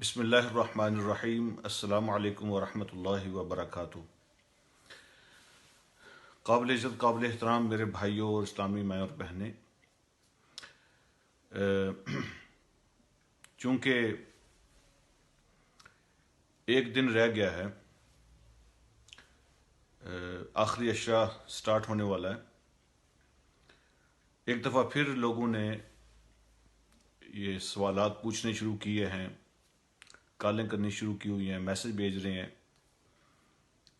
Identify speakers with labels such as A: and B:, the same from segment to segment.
A: بسم اللہ الرحمن الرحیم۔ السلام علیکم ورحمۃ اللہ وبرکاتہ۔ قابل عزت قابل احترام میرے بھائیوں اور اسلامی مائیں اور بہنیں، چونکہ ایک دن رہ گیا ہے، آخری اشرا سٹارٹ ہونے والا ہے، ایک دفعہ پھر لوگوں نے یہ سوالات پوچھنے شروع کیے ہیں، کالیں کرنی شروع کی ہوئی ہیں، میسج بھیج رہے ہیں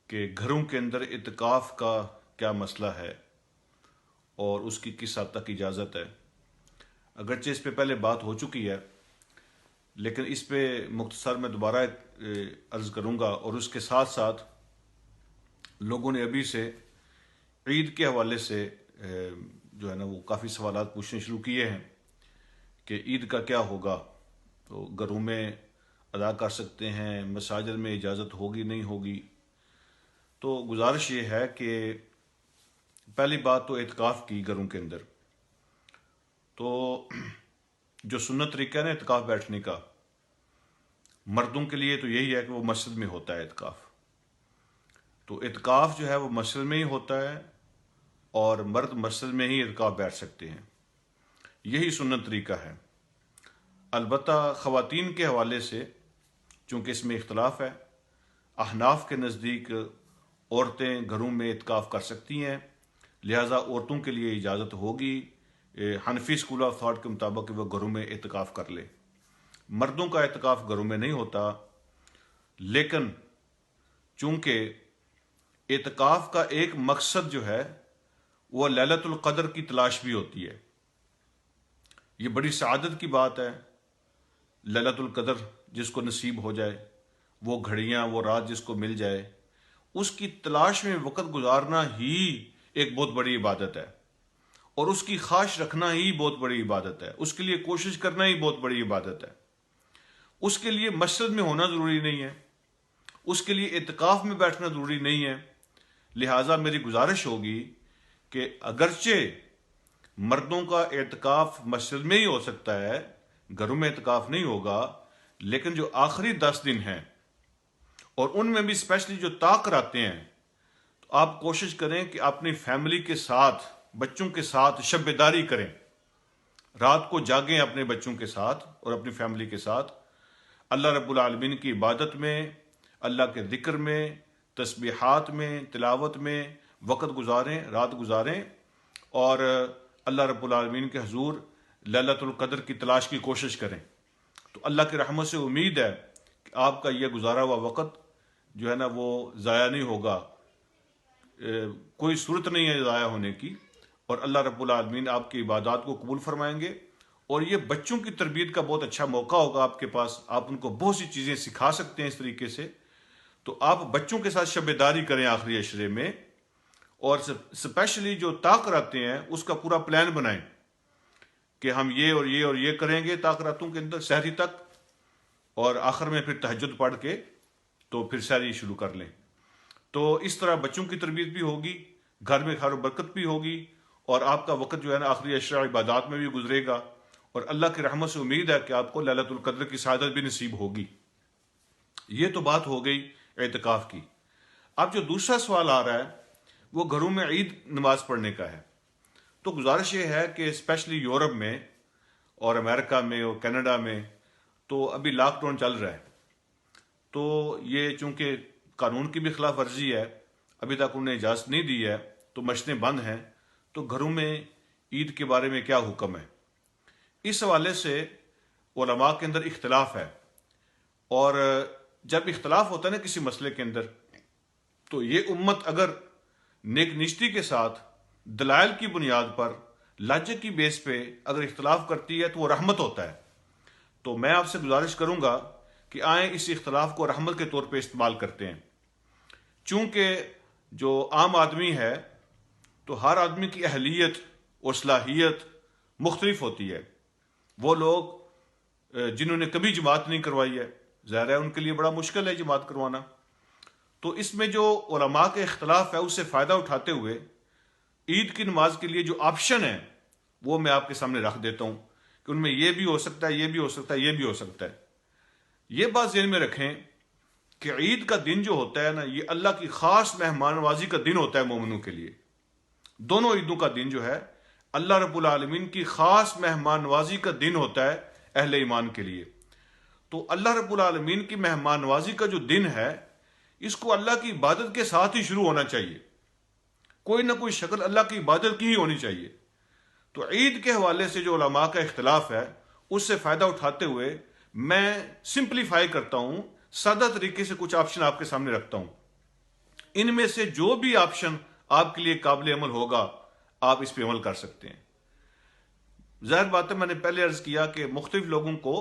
A: کہ گھروں کے اندر اعتکاف کا کیا مسئلہ ہے اور اس کی کس حد تک اجازت ہے۔ اگرچہ اس پہ پہلے بات ہو چکی ہے، لیکن اس پہ مختصر میں دوبارہ عرض کروں گا، اور اس کے ساتھ ساتھ لوگوں نے ابھی سے عید کے حوالے سے جو ہے نا وہ کافی سوالات پوچھنے شروع کیے ہیں کہ عید کا کیا ہوگا، تو گھروں میں ادا کر سکتے ہیں، مساجد میں اجازت ہوگی نہیں ہوگی۔ تو گزارش یہ ہے کہ پہلی بات تو اعتکاف کی گھروں کے اندر، تو جو سنت طریقہ ہے نا اعتکاف بیٹھنے کا، مردوں کے لیے تو یہی ہے کہ وہ مسجد میں ہوتا ہے اعتکاف۔ تو اعتکاف جو ہے وہ مسجد میں ہی ہوتا ہے اور مرد مسجد میں ہی اعتکاف بیٹھ سکتے ہیں، یہی سنت طریقہ ہے۔ البتہ خواتین کے حوالے سے چونکہ اس میں اختلاف ہے، احناف کے نزدیک عورتیں گھروں میں اعتکاف کر سکتی ہیں، لہٰذا عورتوں کے لیے اجازت ہوگی حنفی اسکول آف تھاٹ کے مطابق کہ وہ گھروں میں اعتکاف کر لے۔ مردوں کا اعتکاف گھروں میں نہیں ہوتا، لیکن چونکہ اعتکاف کا ایک مقصد جو ہے وہ لیلۃ القدر کی تلاش بھی ہوتی ہے۔ یہ بڑی سعادت کی بات ہے، لیلۃ القدر جس کو نصیب ہو جائے، وہ گھڑیاں وہ رات جس کو مل جائے، اس کی تلاش میں وقت گزارنا ہی ایک بہت بڑی عبادت ہے، اور اس کی خواہش رکھنا ہی بہت بڑی عبادت ہے، اس کے لیے کوشش کرنا ہی بہت بڑی عبادت ہے۔ اس کے لیے مسجد میں ہونا ضروری نہیں ہے، اس کے لیے اعتکاف میں بیٹھنا ضروری نہیں ہے۔ لہٰذا میری گزارش ہوگی کہ اگرچہ مردوں کا اعتکاف مسجد میں ہی ہو سکتا ہے، گھروں میں اعتکاف نہیں ہوگا، لیکن جو آخری 10 دن ہیں اور ان میں بھی اسپیشلی جو طاق آتے ہیں، تو آپ کوشش کریں کہ اپنی فیملی کے ساتھ، بچوں کے ساتھ شب بیداری کریں، رات کو جاگیں اپنے بچوں کے ساتھ اور اپنی فیملی کے ساتھ، اللہ رب العالمین کی عبادت میں، اللہ کے ذکر میں، تسبیحات میں، تلاوت میں وقت گزاریں، رات گزاریں، اور اللہ رب العالمین کے حضور لیلۃ القدر کی تلاش کی کوشش کریں۔ تو اللہ کی رحمت سے امید ہے کہ آپ کا یہ گزارا ہوا وقت جو ہے نا وہ ضائع نہیں ہوگا، کوئی صورت نہیں ہے ضائع ہونے کی، اور اللہ رب العالمین آپ کی عبادات کو قبول فرمائیں گے، اور یہ بچوں کی تربیت کا بہت اچھا موقع ہوگا آپ کے پاس، آپ ان کو بہت سی چیزیں سکھا سکتے ہیں اس طریقے سے۔ تو آپ بچوں کے ساتھ شب بیداری کریں آخری عشرے میں، اور اسپیشلی جو طاق راتیں ہیں اس کا پورا پلان بنائیں کہ ہم یہ اور یہ اور یہ کریں گے طاق راتوں کے اندر سحری تک، اور آخر میں پھر تہجد پڑھ کے تو پھر سحری شروع کر لیں۔ تو اس طرح بچوں کی تربیت بھی ہوگی، گھر میں خیر و برکت بھی ہوگی، اور آپ کا وقت جو ہے نا آخری عشرہ عبادات میں بھی گزرے گا، اور اللہ کی رحمت سے امید ہے کہ آپ کو لیلۃ القدر کی سعادت بھی نصیب ہوگی۔ یہ تو بات ہو گئی اعتکاف کی۔ اب جو دوسرا سوال آ رہا ہے وہ گھروں میں عید نماز پڑھنے کا ہے۔ تو گزارش یہ ہے کہ اسپیشلی یورپ میں اور امریکہ میں اور کینیڈا میں تو ابھی لاک ڈاؤن چل رہا ہے، تو یہ چونکہ قانون کی بھی خلاف ورزی ہے، ابھی تک انہیں اجازت نہیں دی ہے، تو مسجدیں بند ہیں، تو گھروں میں عید کے بارے میں کیا حکم ہے؟ اس حوالے سے علماء کے اندر اختلاف ہے، اور جب اختلاف ہوتا ہے نا کسی مسئلے کے اندر، تو یہ امت اگر نیک نشتی کے ساتھ دلائل کی بنیاد پر لاجک کی بیس پہ اگر اختلاف کرتی ہے تو وہ رحمت ہوتا ہے۔ تو میں آپ سے گزارش کروں گا کہ آئیں اس اختلاف کو رحمت کے طور پہ استعمال کرتے ہیں، چونکہ جو عام آدمی ہے تو ہر آدمی کی اہلیت اور صلاحیت مختلف ہوتی ہے۔ وہ لوگ جنہوں نے کبھی جماعت نہیں کروائی ہے، ظاہر ہے ان کے لیے بڑا مشکل ہے جماعت کروانا، تو اس میں جو علماء کے اختلاف ہے اس سے فائدہ اٹھاتے ہوئے عید کی نماز کے لیے جو آپشن ہے وہ میں آپ کے سامنے رکھ دیتا ہوں کہ ان میں یہ بھی ہو سکتا ہے، یہ بھی ہو سکتا ہے، یہ بھی ہو سکتا ہے۔ یہ بات ذہن میں رکھیں کہ عید کا دن جو ہوتا ہے نا، یہ اللہ کی خاص مہمان نوازی کا دن ہوتا ہے مومنوں کے لیے. دونوں عیدوں کا دن جو ہے اللہ رب العالمین کی خاص مہمان نوازی کا دن ہوتا ہے اہل ایمان کے لیے. تو اللہ رب العالمین کی مہمان نوازی کا جو دن ہے، اس کو اللہ کی عبادت کے ساتھ ہی شروع ہونا چاہیے. کوئی نہ کوئی شکل اللہ کی عبادت کی ہی ہونی چاہیے. تو عید کے حوالے سے جو علماء کا اختلاف ہے، اس سے فائدہ اٹھاتے ہوئے میں سمپلیفائی کرتا ہوں، سادہ طریقے سے کچھ آپشن آپ کے سامنے رکھتا ہوں. ان میں سے جو بھی آپشن آپ کے لیے قابل عمل ہوگا، آپ اس پہ عمل کر سکتے ہیں. ظاہر بات ہے، میں نے پہلے عرض کیا کہ مختلف لوگوں کو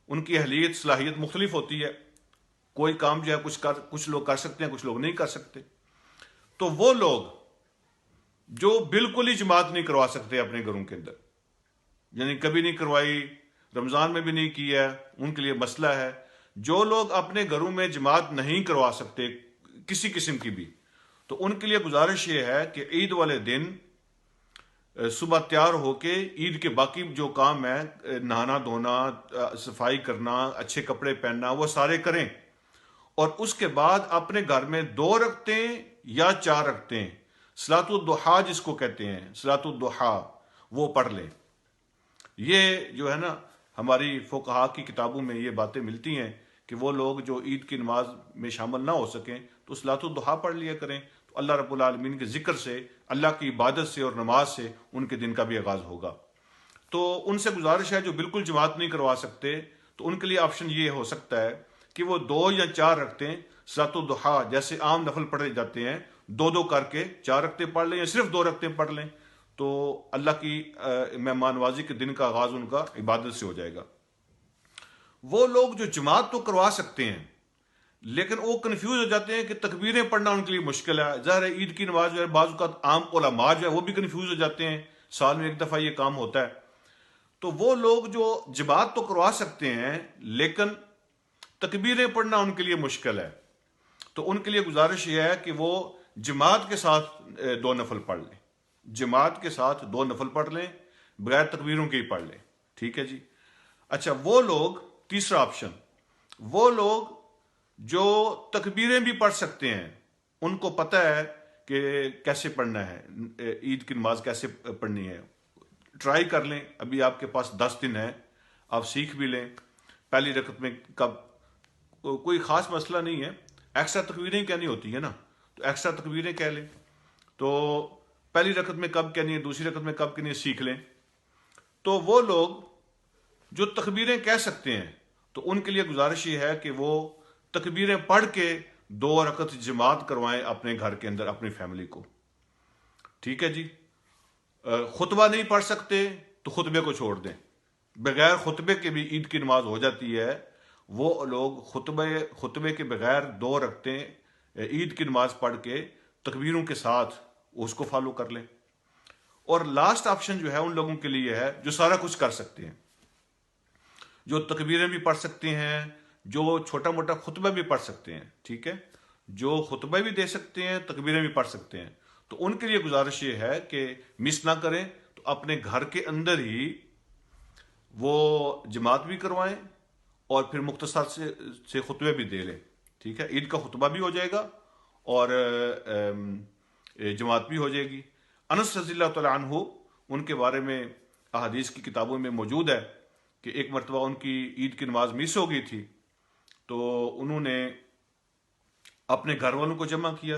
A: ان کی اہلیت صلاحیت مختلف ہوتی ہے. کوئی کام جو ہے کچھ لوگ کر سکتے ہیں، کچھ لوگ نہیں کر سکتے. تو وہ لوگ جو بالکل ہی جماعت نہیں کروا سکتے اپنے گھروں کے اندر، یعنی کبھی نہیں کروائی، رمضان میں بھی نہیں کی ہے، ان کے لیے مسئلہ ہے. جو لوگ اپنے گھروں میں جماعت نہیں کروا سکتے کسی قسم کی بھی، تو ان کے لیے گزارش یہ ہے کہ عید والے دن صبح تیار ہو کے عید کے باقی جو کام ہے، نہانا دھونا، صفائی کرنا، اچھے کپڑے پہننا، وہ سارے کریں. اور اس کے بعد اپنے گھر میں 2 رکعتیں یا 4 رکعتیں، صلاۃ الضحیٰ جس کو کہتے ہیں، صلاۃ الضحیٰ، وہ پڑھ لیں. یہ جو ہے نا، ہماری فقہاء کی کتابوں میں یہ باتیں ملتی ہیں کہ وہ لوگ جو عید کی نماز میں شامل نہ ہو سکیں تو صلاۃ الضحیٰ پڑھ لیا کریں. تو اللہ رب العالمین کے ذکر سے، اللہ کی عبادت سے اور نماز سے ان کے دن کا بھی آغاز ہوگا. تو ان سے گزارش ہے جو بالکل جماعت نہیں کروا سکتے، تو ان کے لیے آپشن یہ ہو سکتا ہے کہ وہ 2 یا 4 رکعتیں صلاۃ الضحیٰ جیسے عام نفل پڑھے جاتے ہیں، 2 کر کے 4 رکعتیں پڑھ لیں یا صرف 2 رکعتیں پڑھ لیں. تو اللہ کی مہمان نوازی کے دن کا آغاز ان کا عبادت سے ہو جائے گا. وہ لوگ جو جماعت تو کروا سکتے ہیں لیکن وہ کنفیوز ہو جاتے ہیں کہ تکبیریں پڑھنا ان کے لیے مشکل ہے. ظاہر ہے عید کی نماز جو ہے بعض اوقات عام علماء جو ہے وہ بھی کنفیوز ہو جاتے ہیں، سال میں ایک دفعہ یہ کام ہوتا ہے. تو وہ لوگ جو جماعت تو کروا سکتے ہیں لیکن تکبیریں پڑھنا ان کے لیے مشکل ہے، تو ان کے لیے گزارش یہ ہے کہ وہ جماعت کے ساتھ 2 نفل پڑھ لیں. جماعت کے ساتھ 2 نفل پڑھ لیں، بغیر تکبیروں کے ہی پڑھ لیں. ٹھیک ہے جی. اچھا، وہ لوگ، تیسرا آپشن، وہ لوگ جو تکبیریں بھی پڑھ سکتے ہیں، ان کو پتہ ہے کہ کیسے پڑھنا ہے، عید کی نماز کیسے پڑھنی ہے. ٹرائی کر لیں، ابھی آپ کے پاس 10 دن ہے، آپ سیکھ بھی لیں. پہلی رکعت میں کب، کوئی خاص مسئلہ نہیں ہے، ایکسٹرا تکبیریں کہنی ہوتی ہے نا، تو ایکسٹرا تکبیریں کہہ لیں. تو پہلی رکعت میں کب کہنی ہے، دوسری رکعت میں کب کہنی ہے، سیکھ لیں. تو وہ لوگ جو تکبیریں کہہ سکتے ہیں، تو ان کے لیے گزارش یہ ہے کہ وہ تکبیریں پڑھ کے 2 رکعت جماعت کروائیں اپنے گھر کے اندر اپنی فیملی کو. ٹھیک ہے جی. خطبہ نہیں پڑھ سکتے تو خطبے کو چھوڑ دیں، بغیر خطبے کے بھی عید کی نماز ہو جاتی ہے. وہ لوگ خطبے کے بغیر 2 رکعتیں عید کی نماز پڑھ کے تکبیروں کے ساتھ اس کو فالو کر لیں. اور لاسٹ آپشن جو ہے ان لوگوں کے لیے ہے جو سارا کچھ کر سکتے ہیں، جو تکبیریں بھی پڑھ سکتے ہیں، جو چھوٹا موٹا خطبہ بھی پڑھ سکتے ہیں. ٹھیک ہے، جو خطبہ بھی دے سکتے ہیں، تکبیریں بھی پڑھ سکتے ہیں. تو ان کے لیے گزارش یہ ہے کہ مس نہ کریں، تو اپنے گھر کے اندر ہی وہ جماعت بھی کروائیں اور پھر مختصر سے خطبے بھی دے لیں. ٹھیک ہے، عید کا خطبہ بھی ہو جائے گا اور جماعت بھی ہو جائے گی. انس رضی اللہ تعالیٰ عنہ، ان کے بارے میں احادیث کی کتابوں میں موجود ہے کہ ایک مرتبہ ان کی عید کی نماز مس ہو گئی تھی، تو انہوں نے اپنے گھر والوں کو جمع کیا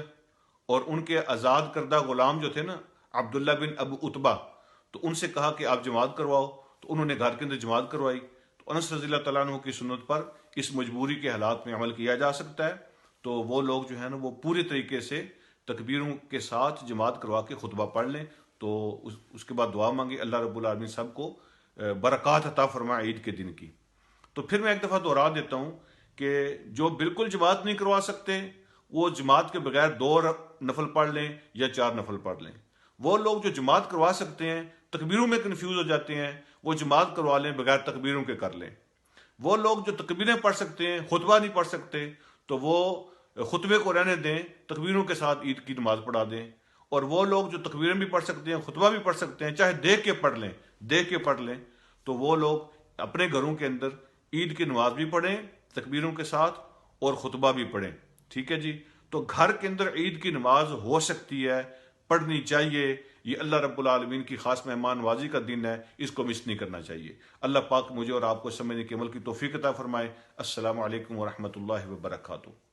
A: اور ان کے آزاد کردہ غلام جو تھے نا، عبداللہ بن ابو عتبہ، تو ان سے کہا کہ آپ جماعت کرواؤ. تو انہوں نے گھر کے اندر جماعت کروائی. تو انس رضی اللہ تعالیٰ عنہ کی سنت پر اس مجبوری کے حالات میں عمل کیا جا سکتا ہے. تو وہ لوگ جو ہے نا، وہ پورے طریقے سے تکبیروں کے ساتھ جماعت کروا کے خطبہ پڑھ لیں. تو اس کے بعد دعا مانگے، اللہ رب العالمین سب کو برکات عطا فرمائے عید کے دن کی. تو پھر میں ایک دفعہ دوہرا دیتا ہوں کہ جو بالکل جماعت نہیں کروا سکتے، وہ جماعت کے بغیر 2 نفل پڑھ لیں یا 4 نفل پڑھ لیں. وہ لوگ جو جماعت کروا سکتے ہیں، تکبیروں میں کنفیوز ہو جاتے ہیں، وہ جماعت کروا لیں، بغیر تکبیروں کے کر لیں. وہ لوگ جو تکبیریں پڑھ سکتے ہیں، خطبہ نہیں پڑھ سکتے، تو وہ خطبے کو رہنے دیں، تکبیروں کے ساتھ عید کی نماز پڑھا دیں. اور وہ لوگ جو تکبیریں بھی پڑھ سکتے ہیں، خطبہ بھی پڑھ سکتے ہیں، چاہے دیکھ کے پڑھ لیں، تو وہ لوگ اپنے گھروں کے اندر عید کی نماز بھی پڑھیں، تکبیروں کے ساتھ اور خطبہ بھی پڑھیں. ٹھیک ہے جی. تو گھر کے اندر عید کی نماز ہو سکتی ہے، پڑھنی چاہیے. یہ اللہ رب العالمین کی خاص مہمان نوازی کا دن ہے، اس کو مس نہیں کرنا چاہیے. اللہ پاک مجھے اور آپ کو سمجھنے کے عمل کی توفیق عطا فرمائے. السلام علیکم ورحمۃ اللہ وبرکاتہ.